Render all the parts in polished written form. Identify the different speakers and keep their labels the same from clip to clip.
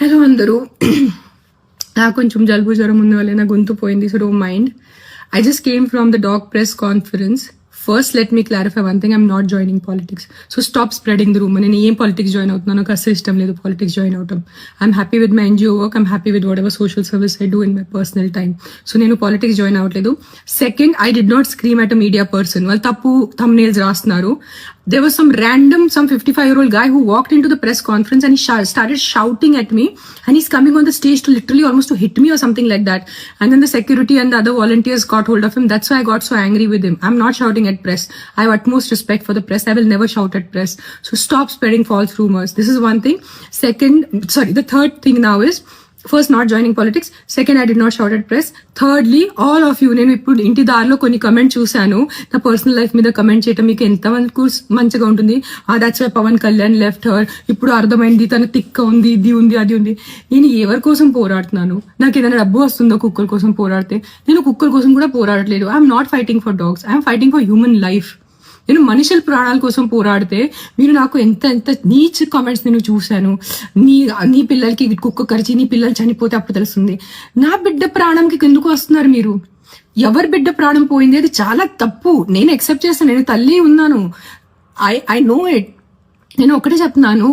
Speaker 1: Hello అందరూ. నాకు కొంచెం జలుబు జ్వరం ఉన్న వల్ల నా గొంతు పోయింది, so don't mind. I just came from the dog press conference. First, let me clarify one thing. I'm not joining politics. So stop spreading the rumor. నేను ఏం పాలిటిక్స్ జాయిన్ అవుతున్నాను, నాకు అసలు ఇష్టం లేదు పాలిటిక్స్ జాయిన్ అవటం. I'm happy with my NGO work. I'm happy with whatever social service I do in my personal time. So నేను politics join అవ్వట్లేదు. Second, I did not scream at a media person. వాళ్ళు తప్పు thumbnails రాస్తున్నారు. There was some 55-year-old guy who walked into the press conference and he started shouting at me, and he's coming on the stage to literally almost to hit me or something like that. And then the security and the other volunteers got hold of him. That's why I got so angry with him. I'm not shouting at press. I have utmost respect for the press. I will never shout at press. So stop spreading false rumors. This is one thing. The third thing now is, first, not joining politics. Second, I did not shout at press. Thirdly, all of you, నేను ఇప్పుడు ఇంటి దారిలో కొన్ని comment చూశాను. నా personal life మీద comment చేయటం మీకు ఎంత మంచిగా ఉంటుంది. That's why Pawan Kalyan left her. ఇప్పుడు అర్థమైంది తన తిక్క ఉంది, ఇది ఉంది, అది ఉంది. నేను ఎవరి కోసం పోరాడుతున్నాను? నాకు ఏదైనా డబ్బు వస్తుందో కుక్కల కోసం పోరాడితే? నేను కుక్కల కోసం కూడా పోరాడట్లేదు. I'm not fighting for dogs. I'm fighting for human life. నేను మనుషుల ప్రాణాల కోసం పోరాడితే మీరు నాకు ఎంత నీచ్ కామెంట్స్ నేను చూశాను. నీ పిల్లలకి కుక్క కరిచి నీ పిల్లలు చనిపోతే అప్పుడు తెలుస్తుంది. నా బిడ్డ ప్రాణంకి ఎందుకు వస్తున్నారు మీరు? ఎవరి బిడ్డ ప్రాణం పోయింది అది చాలా తప్పు. నేను యాక్సెప్ట్ చేస్తాను. నేను తల్లి ఉన్నాను. I know it. నేను ఒకటే చెప్తున్నాను,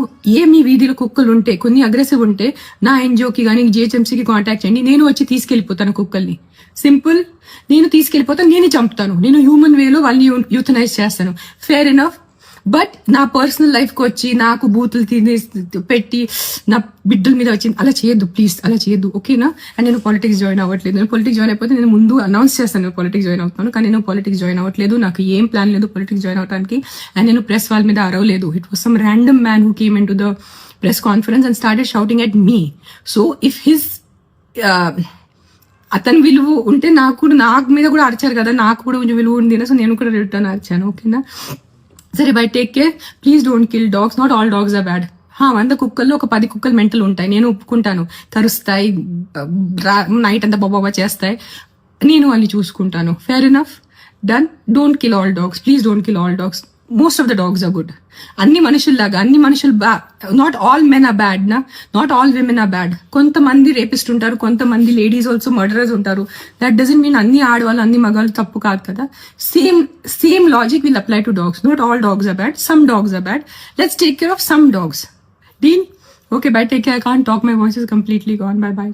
Speaker 1: మీ వీధిలో కుక్కలు ఉంటే, కొన్ని అగ్రెసివ్ ఉంటే నా ఎన్జిఓకి కానీ జిహెచ్ఎంసీకి కాంటాక్ట్ చేయండి. నేను వచ్చి తీసుకెళ్లిపోతాను కుక్కల్ని. సింపుల్. నేను తీసుకెళ్లిపోతాను, నేనే చంపుతాను. నేను హ్యూమన్ వేలో వాళ్ళని యూథనైజ్ చేస్తాను. Fair enough. బట్ నా పర్సనల్ లైఫ్కి వచ్చి నాకు బూతులు పెట్టి నా బిడ్డల మీద వచ్చి అలా చేయొద్దు ప్లీజ్, అలా చేయొద్దు, ఓకేనా? అండ్ నేను పాలిటిక్స్ జాయిన్ అవ్వట్లేదు. నేను పాలిటిక్స్ జాయిన్ అయిపోతే నేను ముందు అనౌన్స్ చేస్తాను నేను పాలిటిక్స్ జాయిన్ అవుతాను. కానీ నేను పాలిటిక్స్ జాయిన్ అవ్వట్లేదు. నాకు ఏం ప్లాన్ లేదు పాలిటిక్స్ జాయిన్ అవడానికి. అండ్ నేను ప్రెస్ వాళ్ళ మీద అరవలేదు. It was some random man who came in to the press conference and started shouting at me. So if his అతని విలువ ఉంటే నాకు మీద కూడా అరిచారు కదా, నాకు కూడా కొంచెం విలువ ఉంది. సో నేను కూడా రిటర్న్ అరిచాను, ఓకేనా? సరే, bye take care. Please don't kill dogs. Not all dogs are bad. 100 కుక్కల్లో ఒక 10 కుక్కలు మెంటల్ ఉంటాయి. నేను ఒప్పుకుంటాను. కరుస్తాయి, నైట్ అంతా బాబా చేస్తాయి. నేను వాళ్ళని చూసుకుంటాను. Fair enough. Done. Don't kill all dogs. Please don't kill all dogs. Most of the dogs are good. అన్ని మనుషుల్లాగా అన్ని మనుషులు not all men are bad నా, not all women are bad. కొంతమంది రేపిస్ట్ ఉంటారు, కొంతమంది లేడీస్ ఆల్సో మర్డరర్స్ ఉంటారు. That doesn't mean అన్ని ఆడవాళ్ళు అన్ని మగాళ్ళు తప్పు కాదు కదా. Same logic will apply to dogs. Not all dogs are bad. Some dogs are bad. Let's take care of some dogs. Deal? Okay, bye. Take care. I can't talk. My voice is completely gone. Bye bye.